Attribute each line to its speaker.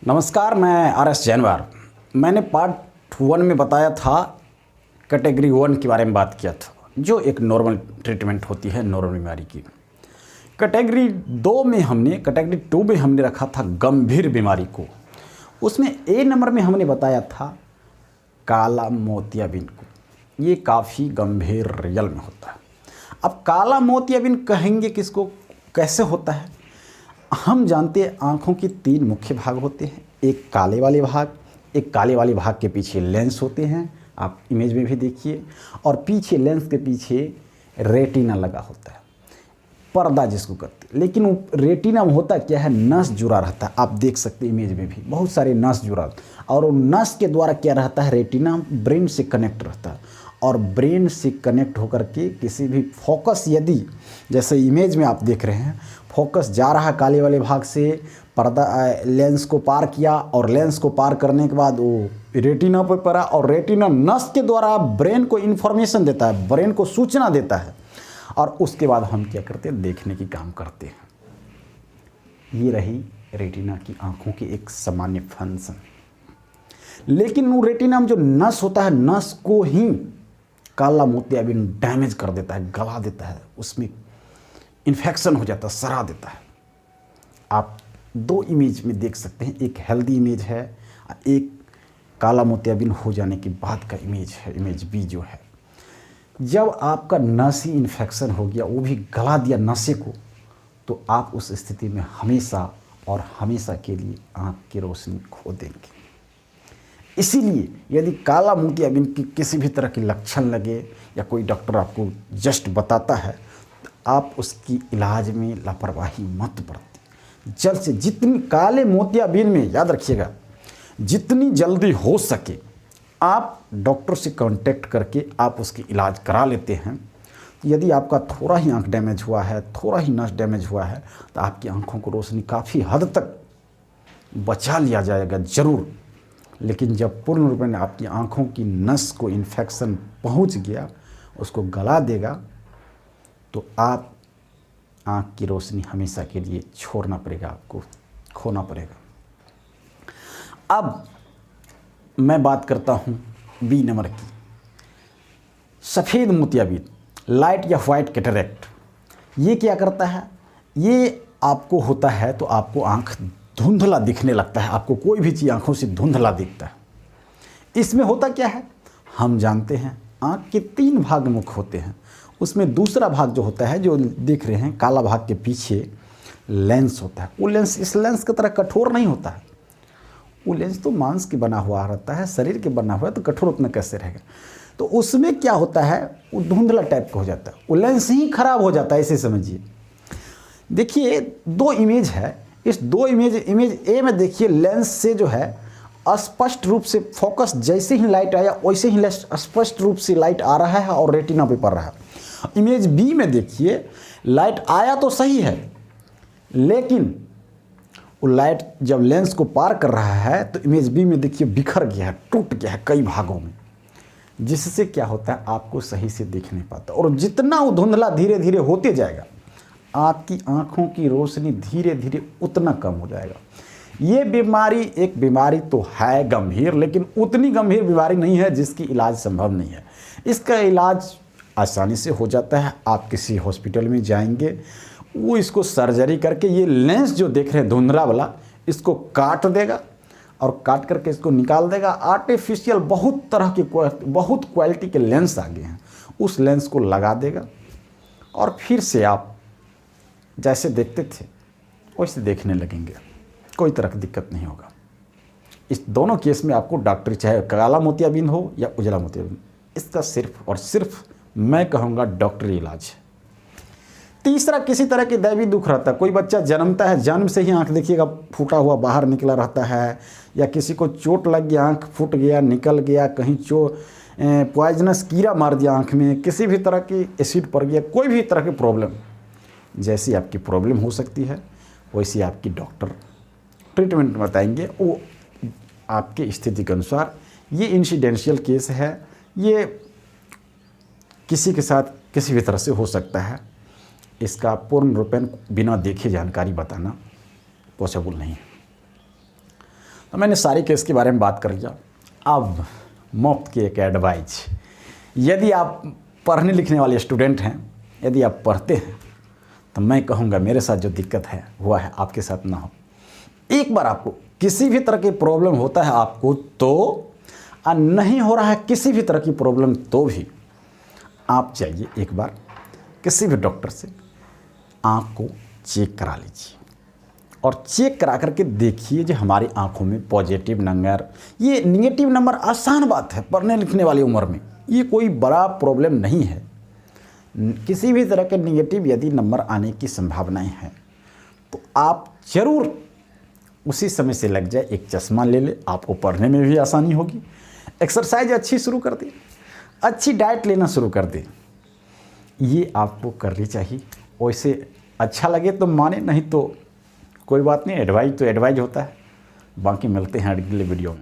Speaker 1: नमस्कार, मैं आर.एस. जैनवार। मैंने पार्ट 1 में बताया था, कैटेगरी 1 के बारे में बात किया था, जो एक नॉर्मल ट्रीटमेंट होती है नॉर्मल बीमारी की। कैटेगरी 2 में हमने रखा था गंभीर बीमारी को। उसमें ए नंबर में हमने बताया था काला मोतियाबिंद को। ये काफ़ी गंभीर रियल में होता है। अब काला मोतियाबिंद कहेंगे किसको, कैसे होता है? हम जानते हैं आँखों की 3 मुख्य भाग होते हैं। एक काले वाले भाग के पीछे लेंस होते हैं, आप इमेज में भी देखिए, और पीछे लेंस के पीछे रेटिना लगा होता है, पर्दा जिसको कहते हैं। लेकिन वो रेटिना में होता क्या है, नस जुड़ा रहता है। आप देख सकते हैं इमेज में भी बहुत सारे नस जुड़ा, और वो नस के द्वारा क्या रहता है, रेटिना ब्रेन से कनेक्ट रहता है, और ब्रेन से कनेक्ट होकर के किसी भी फोकस, यदि जैसे इमेज में आप देख रहे हैं, फोकस जा रहा है काले वाले भाग से, पर्दा लेंस को पार किया, और लेंस को पार करने के बाद वो रेटिना पर पड़ा, और रेटिना नस के द्वारा ब्रेन को इन्फॉर्मेशन देता है, ब्रेन को सूचना देता है, और उसके बाद हम क्या करते हैं, देखने की काम करते हैं। ये रही रेटिना की आँखों की एक सामान्य फंक्शन। लेकिन वो रेटिना में जो नस होता है, नस को ही काला मोतियाबिंद डैमेज कर देता है, गला देता है, उसमें इन्फेक्शन हो जाता है, सरा देता है। आप 2 इमेज में देख सकते हैं, एक हेल्दी इमेज है, एक काला मोतियाबिंद हो जाने के बाद का इमेज है, इमेज बी जो है। जब आपका नस ही इन्फेक्शन हो गया, वो भी गला दिया नसें को, तो आप उस स्थिति में हमेशा और हमेशा के लिए आँख की रोशनी खो देंगे। इसीलिए यदि काला मोतियाबिंद की किसी भी तरह के लक्षण लगे, या कोई डॉक्टर आपको जस्ट बताता है, तो आप उसकी इलाज में लापरवाही मत बरतें। जल्द से जितनी काले मोतियाबिंद में, याद रखिएगा, जितनी जल्दी हो सके आप डॉक्टर से कांटेक्ट करके आप उसकी इलाज करा लेते हैं। यदि आपका थोड़ा ही आँख डैमेज हुआ है, थोड़ा ही नस डैमेज हुआ है, तो आपकी आँखों को रोशनी काफ़ी हद तक बचा लिया जाएगा ज़रूर। लेकिन जब पूर्ण रूप में आपकी आँखों की नस को इन्फेक्शन पहुंच गया, उसको गला देगा, तो आप आँख की रोशनी हमेशा के लिए छोड़ना पड़ेगा, आपको खोना पड़ेगा। अब मैं बात करता हूँ बी नंबर की, सफ़ेद मोतियाबिंद, लाइट या वाइट कैटरेक्ट। ये क्या करता है, ये आपको होता है तो आपको आँख धुंधला दिखने लगता है, आपको कोई भी चीज़ आँखों से धुंधला दिखता है। इसमें होता क्या है, हम जानते हैं आँख के 3 भाग मुख्य होते हैं। उसमें दूसरा भाग जो होता है, जो देख रहे हैं, काला भाग के पीछे लेंस होता है। वो लेंस इस लेंस की तरह कठोर नहीं होता है। वो लेंस तो मांस के बना हुआ रहता है, शरीर के बना हुआ है, तो कठोर उतना कैसे रहेगा। तो उसमें क्या होता है, वो धुंधला टाइप का हो जाता है, वो लेंस ही खराब हो जाता है, ऐसे समझिए। देखिए 2 इमेज है, इस 2 इमेज ए में देखिए, लेंस से जो है स्पष्ट रूप से फोकस, जैसे ही लाइट आया वैसे ही स्पष्ट रूप से लाइट आ रहा है और रेटिना पे पड़ रहा है। इमेज बी में देखिए, लाइट आया तो सही है, लेकिन वो लाइट जब लेंस को पार कर रहा है, तो इमेज बी में देखिए बिखर गया है, टूट गया है कई भागों में, जिससे क्या होता है, आपको सही से दिख नहीं पाता। और जितना वो धुंधला धीरे धीरे होते जाएगा, आपकी आँखों की रोशनी धीरे धीरे उतना कम हो जाएगा। ये बीमारी एक बीमारी तो है गंभीर, लेकिन उतनी गंभीर बीमारी नहीं है जिसकी इलाज संभव नहीं है। इसका इलाज आसानी से हो जाता है। आप किसी हॉस्पिटल में जाएंगे, वो इसको सर्जरी करके, ये लेंस जो देख रहे हैं धुंधला वाला, इसको काट देगा, और काट करके इसको निकाल देगा। आर्टिफिशियल बहुत तरह की बहुत क्वालिटी के लेंस आ गए हैं, उस लेंस को लगा देगा, और फिर से आप जैसे देखते थे वैसे देखने लगेंगे, कोई तरह की दिक्कत नहीं होगा। इस दोनों केस में आपको डॉक्टर, चाहे काला मोतियाबिंद हो या उजला मोतियाबिंद, इसका सिर्फ और सिर्फ मैं कहूँगा डॉक्टरी इलाज है। तीसरा, किसी तरह के दैवी दुख रहता है, कोई बच्चा जन्मता है, जन्म से ही आँख देखिएगा फूटा हुआ बाहर निकला रहता है, या किसी को चोट लग गया, आँख फूट गया, निकल गया, कहीं पॉइजनस कीड़ा मार दिया आँख में, किसी भी तरह की एसिड पड़ गया, कोई भी तरह की प्रॉब्लम, जैसी आपकी प्रॉब्लम हो सकती है वैसी आपकी डॉक्टर ट्रीटमेंट बताएंगे, वो आपके स्थिति के अनुसार। ये इंसिडेंशियल केस है, ये किसी के साथ किसी भी तरह से हो सकता है। इसका पूर्ण रूपेण बिना देखे जानकारी बताना पॉसिबल नहीं है। तो मैंने सारे केस के बारे में बात कर लिया। अब मुफ्त की एक एडवाइज, यदि आप पढ़ने लिखने वाले स्टूडेंट हैं, यदि आप पढ़ते हैं, तो मैं कहूँगा मेरे साथ जो दिक्कत है हुआ है आपके साथ ना हो। एक बार आपको किसी भी तरह की प्रॉब्लम होता है आपको तो, नहीं हो रहा है किसी भी तरह की प्रॉब्लम तो भी आप जाइए एक बार किसी भी डॉक्टर से आँख को चेक करा लीजिए और चेक करा करके देखिए जो हमारी आँखों में पॉजिटिव नंबर, ये निगेटिव नंबर आसान बात है पढ़ने लिखने वाली उम्र में, ये कोई बड़ा प्रॉब्लम नहीं है। किसी भी तरह के निगेटिव यदि नंबर आने की संभावनाएं हैं तो आप ज़रूर उसी समय से लग जाए, एक चश्मा ले ले, आपको पढ़ने में भी आसानी होगी। एक्सरसाइज अच्छी शुरू कर दे, अच्छी डाइट लेना शुरू कर दे, ये आपको करनी चाहिए। वैसे अच्छा लगे तो माने, नहीं तो कोई बात नहीं, एडवाइज तो एडवाइज होता है। बाकी मिलते हैं अगले वीडियो में।